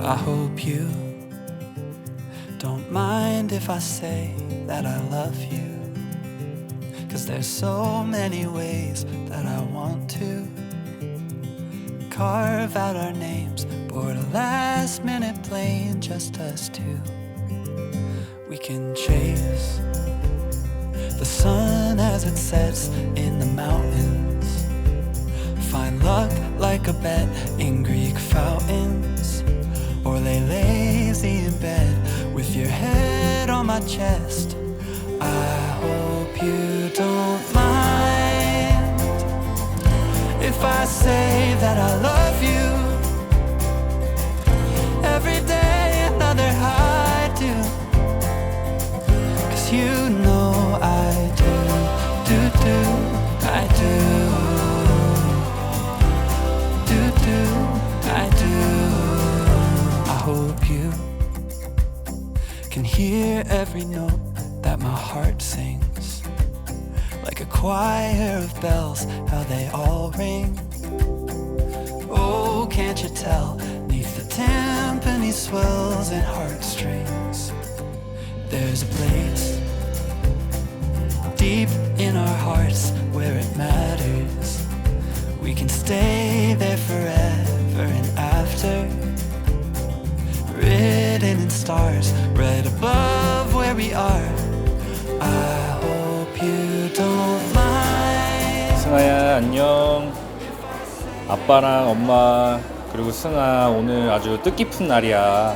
I hope you don't mind if I say that I love you, 'cause there's so many ways that I want to carve out our names, board a last minute plane, just us two. We can chase the sun as it sets in the mountains, find luck like a bet in Greek fountains, or lay lazy in bed with your head on my chest. I hope you don't mind if I say that I love you. Every day another high do, 'cause you know I do, I do, I do. I hope you can hear every note that my heart sings, like a choir of bells, how they all ring. Oh, can't you tell, neath the timpani swells and heartstrings, there's a place deep in our hearts where it matters. We can stay there forever and after, written in stars right above where we are. I hope you don't mind. 승아야 안녕. 아빠랑 엄마 그리고 승아 오늘 아주 뜻깊은 날이야.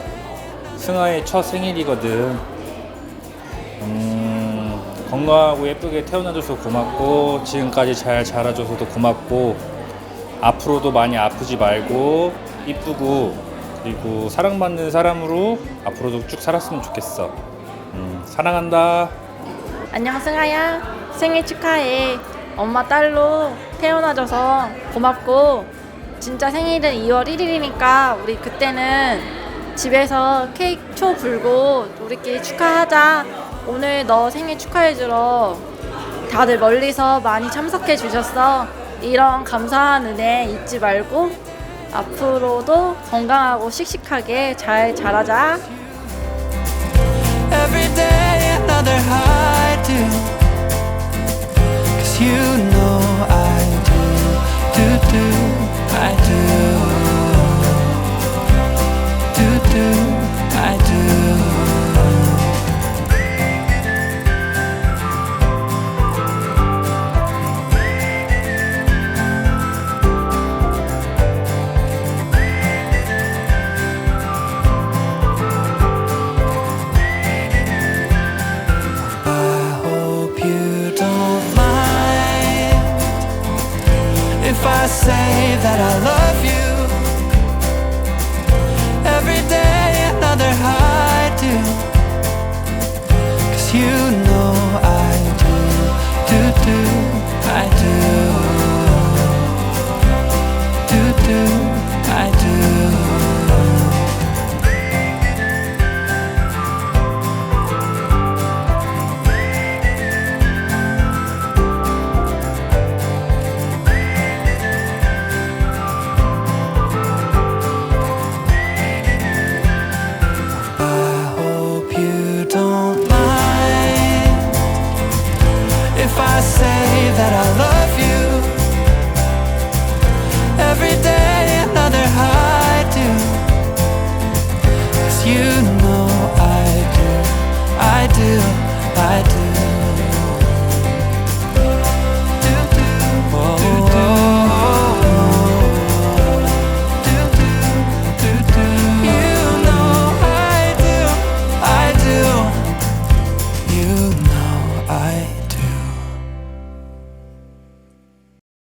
승아의 첫 생일이거든. 건강하고 예쁘게 태어나줘서 고맙고, 지금까지 잘 자라줘서도 고맙고, 앞으로도 많이 아프지 말고 이쁘고 그리고 사랑받는 사람으로 앞으로도 쭉 살았으면 좋겠어. 사랑한다. 안녕 승아야, 생일 축하해. 엄마 딸로 태어나줘서 고맙고, 진짜 생일은 2월 1일이니까 우리 그때는 집에서 케이크 초 불고 우리끼리 축하하자. 오늘 너 생일 축하해주러 다들 멀리서 많이 참석해 주셨어. 이런 감사한 은혜 잊지 말고 앞으로도 건강하고 씩씩하게 잘 자라자. Every day another high do, 'cause you know I do, I do, I do. If I say that I love you, every day another high do, 'cause you know